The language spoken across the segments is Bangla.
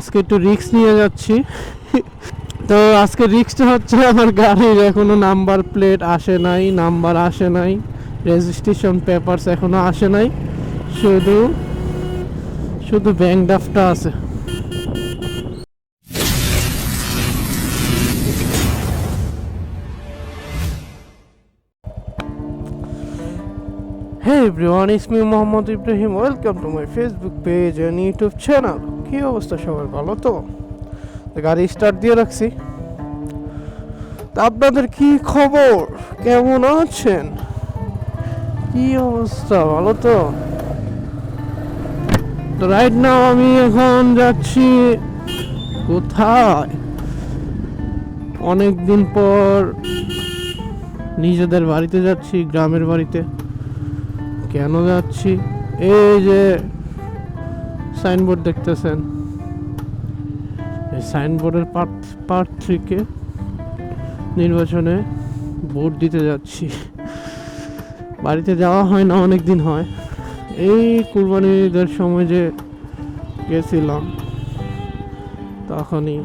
আজকে একটু রিস্ক নিয়ে যাচ্ছি। তো আজকে রিস্কটা হচ্ছে আমার গাড়ির এখনো নাম্বার প্লেট আসে নাই, নাম্বার আসে নাই, রেজিস্ট্রেশন পেপারস এখনো আসে নাই, শুধু শুধু ব্যাংক ড্রাফটটা আছে। Hey everyone, it's me Mohammad Ibrahim. Welcome to my Facebook page and YouTube channel. কি অবস্থা সবার, ভালো তো? গাড়ি স্টার্ট দিয়ে রাখছি। তা আপনাদের কি খবর, কেমন আছেন, কি অবস্থা, ভালো তো? তো রাইট নাও আমি এখন যাচ্ছি কোথায়? অনেক দিন পর নিজেদের বাড়িতে যাচ্ছি, গ্রামের বাড়িতে। কেন যাচ্ছি? এই যে সাইনবোর্ড দেখতেছেন, এই সাইনবোর্ডের পার্ট 3-কে নির্বাচনে ভোট দিতে যাচ্ছি। বাড়িতে যাওয়া হয় না, অনেক দিন হয়। এই কুরবানির ঈদের সময় যে গেছিলাম তখনই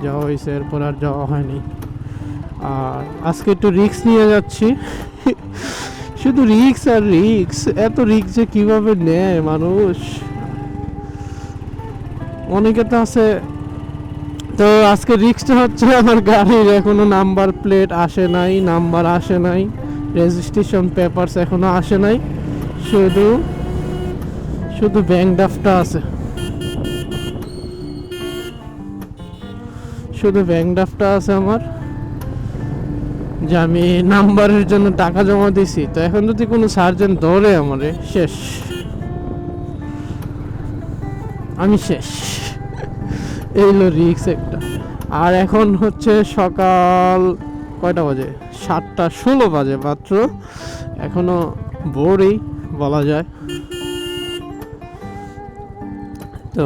যাওয়া হয়েছে, এরপর আর যাওয়া হয়নি। আর আজকে একটু রিস্ক নিয়ে যাচ্ছি। শুধু রিস্ক আর রিস্ক, এত রিস্ক যে কিভাবে নেয় মানুষ, অনেকে তো আছে। তো আজকে রিস্কটা হচ্ছে আমার গাড়ির এখনো নাম্বার প্লেট আসে নাই, নাম্বার আসে নাই, রেজিস্ট্রেশন পেপারস এখনো আসে নাই, শুধু শুধু ব্যাংক ড্রাফটটা আছে। শুধু ব্যাংক ড্রাফটটা আছে আমার, যে আমি নাম্বারের জন্য টাকা জমা দিছি। তো এখন যদি কোনো সার্জেন্ট ধরে আমারে, শেষ, আমি শেষ। এই হলো রিক্স একটা। আর এখন হচ্ছে সকাল কয়টা বাজে? 7:16 বাজে মাত্র। এখনো ভোরই বলা যায়। তো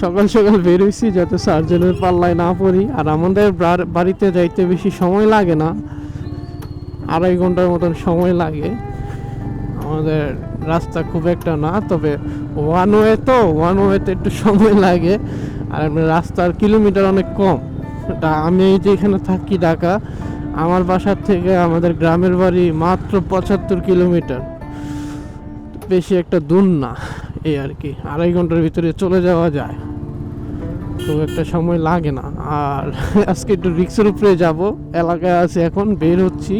সকাল সকাল বেরোইছি যাতে সার্জেনের পাল্লায় না পড়ি। আর আমাদের বাড়িতে যাইতে বেশি সময় লাগে না, 2.5 ঘন্টার মতন সময় লাগে। আমাদের রাস্তা খুব একটা না, তবে ওয়ান ওয়েতে একটু সময় লাগে। আর রাস্তার কিলোমিটার অনেক কম। আমি এই যে এখানে থাকি ঢাকা, আমার বাসার থেকে আমাদের গ্রামের বাড়ি মাত্র 75 কিলোমিটার, বেশি একটা দূর না। এই আর কি, 2.5 ঘন্টার ভিতরে চলে যাওয়া যায়, খুব একটা সময় লাগে না। আর আজকে একটু রিক্সের উপরে যাব, এলাকায় আছে, এখন বের হচ্ছি।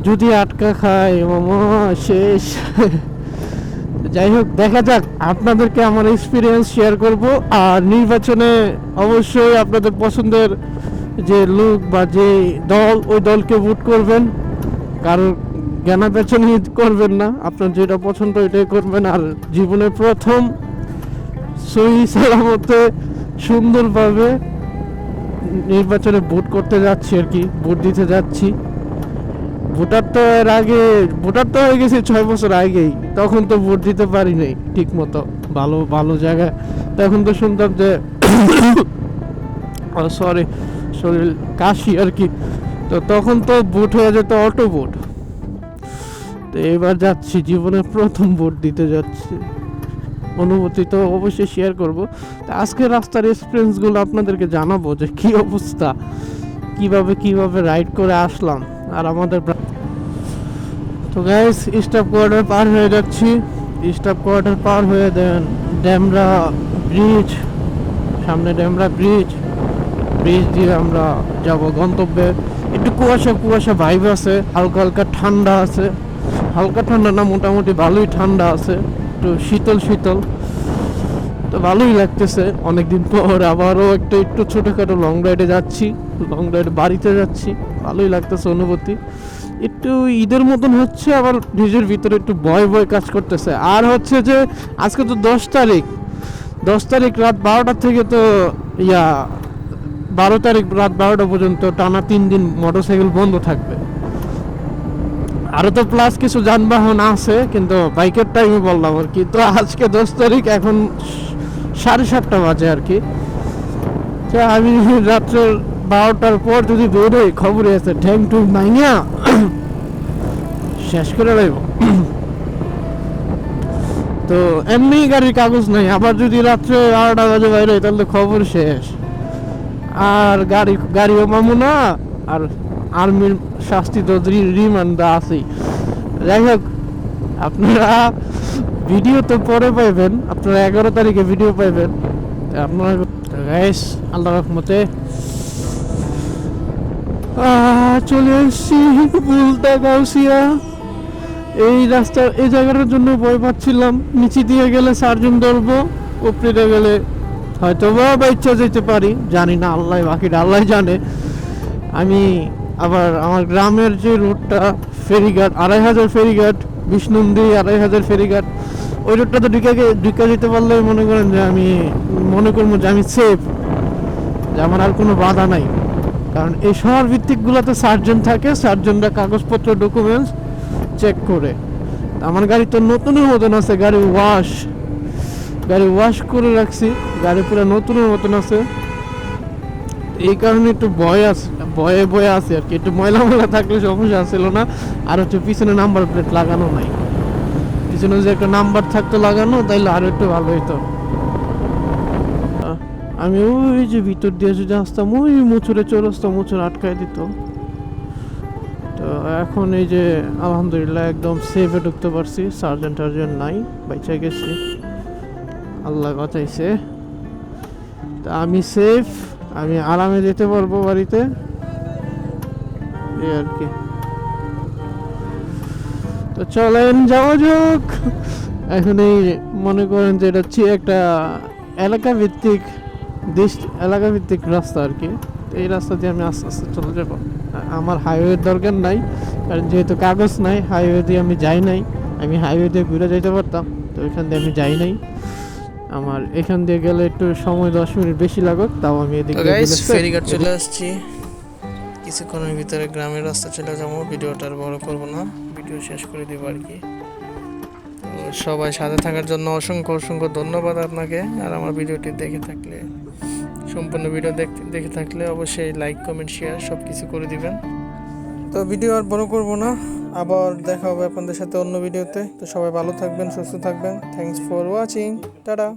যদি আটকা খায় মামা শেষ। যাই হোক, দেখা যাক। আপনাদেরকে আমার এক্সপিরিয়েন্স শেয়ার করব। আর নির্বাচনে অবশ্যই আপনাদের পছন্দের যে লোক বা যে দল, ওই দলকে ভোট করবেন। কারণ জ্ঞানা পেছনে করবেন না, আপনার যেটা পছন্দ ওইটাই করবেন। আর জীবনে প্রথম সহি সালামতে সুন্দরভাবে নির্বাচনে ভোট করতে যাচ্ছি আর কি, ভোট দিতে যাচ্ছি। ভোটার তো হয়ে গেছে 6 বছর আগেই, তখন তো ভোট দিতে পারি নাই ঠিক মতো ভালো ভালো জায়গায়। তখন তো শুনতাম যে সরি, শরীর কাশি আর কি। তো তখন তো ভোট হয়ে যেত অটো ভোট। তো এবার যাচ্ছি, জীবনের প্রথম ভোট দিতে যাচ্ছি। অনুভূতি তো অবশ্যই শেয়ার করব। তো আজকে রাস্তার এক্সপিরিয়েন্সগুলো আপনাদেরকে জানাবো, যে কি অবস্থা, কিভাবে রাইড করে আসলাম। আর আমাদের তো গাইস, স্টাফ কোয়ার্টার পার হয়ে যাচ্ছি। স্টাফ কোয়ার্টার পার হয়ে দেন ড্যামরা ব্রিজ, সামনে ড্যামরা ব্রিজ দিয়ে আমরা যাব গন্তব্যে। একটু কুয়াশা ভাইব আছে, হালকা হালকা ঠান্ডা আছে, হালকা ঠান্ডা না, মোটামুটি ভালোই ঠান্ডা আছে, একটু শীতল। তো ভালোই লাগতেছে, অনেকদিন পর আবারও একটু ছোটোখাটো লং রাইডে যাচ্ছি, বাড়িতে যাচ্ছি। ভালোই লাগতেছে অনুভূতি। একটু ঈদের মতন হচ্ছে, আবার নিজের ভিতরে একটু ভয় কাজ করতেছে। আর হচ্ছে যে আজকে তো 10 তারিখ রাত 12টা থেকে তো 12 তারিখ রাত 12টা পর্যন্ত টানা 3 দিন মোটরসাইকেল বন্ধ থাকবে। আরও তো প্লাস কিছু যানবাহন আছে, কিন্তু বাইকের টাইমে বললাম আর কি। তো আজকে 10 তারিখ, এখন 7:30 বাজে আর কি। আমি রাত্রের 12টার পর যদি বেরোই, খবরে আছে ঠ্যাং টুং ভাঙিয়া শেষ করে লাগব। তো তো এমনি গাড়ির কাগজ নাই, আবার যদি রাত্রে 12টা বাজে বাইরে হয় তাহলে তো খবর শেষ। আর গাড়িও পাবো না, আর আর্মির শাস্তি তো রিমান্ড আছেই। যাই হোক, আপনারা ভিডিও তো পরে পাইবেন, আপনারা 11 তারিখে ভিডিও পাইবেন। আপনারা গাইস আল্লাহর রহমতে চলে এসেছি বুলতা গাউসিয়া। এই রাস্তার এই জায়গাটার জন্য ভয় পাচ্ছিলাম, নিচে দিয়ে গেলে সার্জন ধরবো, উপরে গেলে হয়তো বা ইচ্ছা যেতে পারি, জানি না, আল্লাহ বাকিটা আল্লাহ জানে। আমি আবার আমার গ্রামের যে রোডটা ফেরিঘাট 2500 ফেরিঘাট, বিষ্ণুন্দি 2500 ফেরিঘাট, ওই রোডটা তো ঢুকে যেতে পারলে মনে করেন যে আমি মনে করবো যে আমি সেফ, যে আমার আর কোনো বাধা নাই। কারণ এই শহর ভিত্তিকগুলোতে সার্জন থাকে, সার্জনরা কাগজপত্র ডকুমেন্টস চেক করে। আমার গাড়ি তো নতুনের মতন আছে, গাড়ি ওয়াশ করে রাখছি, গাড়ি পুরো নতুনের মতন আছে। এই কারণে একটু ভয়ে আছে আর কি, একটু ময়লা থাকলে সমস্যা ছিল না। আর হচ্ছে পিছনে নাম্বার প্লেট লাগানো নাই, পিছনে যে একটা নাম্বার থাকতো লাগানো, তাইলে আরো একটু ভালো হইতো। আমি ওই যে ভিতর দিয়ে যদি আসতাম, ওই মুচুরে চৌরাস্তা, মুচুর আটকায় দিত। তো এখন এই যে আলহামদুলিল্লাহ একদম সেফে ঢুকতে পারছি, সার্জন নাই, বাইচা গেছি, আল্লাহ বাঁচাইছে। তা আমি সেফ, আমি আরামে যেতে পারবো বাড়িতে, এই আর কি। তো চলেন যাওয়া যাক। এখন এই মনে করেন যে এটা হচ্ছে একটা এলাকা ভিত্তিক রাস্তা আর কি। এই রাস্তা দিয়ে আমি আস্তে আস্তে চলে যাব। আমার হাইওয়ের দরকার নাই, কারণ যেহেতু কাগজ নাই, হাইওয়ে দিয়ে আমি যাই নাই। আমি হাইওয়ে দিয়ে ঘুরে যেতে পারতাম, তো এখান দিয়ে আমি যাই নাই। আমার এখান দিয়ে গেলে একটু সময় 10 মিনিট বেশি লাগুক, তাও আমি এদিকে ফেরিঘাট চলে আসছি। কিছুক্ষণের ভিতরে গ্রামের রাস্তা চলে যাবো, ভিডিওটা আর বড় করবো না, ভিডিও শেষ করে দেবো আর কি। সবাই সাথে থাকার জন্য অসংখ্য ধন্যবাদ আপনাকে। আর আমার ভিডিওটি সম্পূর্ণ ভিডিও দেখে থাকলে অবশ্যই লাইক, কমেন্ট, শেয়ার সব কিছু করে দিবেন। তো ভিডিও আর বড় করব না, আবার দেখা হবে আপনাদের সাথে অন্য ভিডিওতে। তো সবাই ভালো থাকবেন, সুস্থ থাকবেন। Thanks for watching, tata.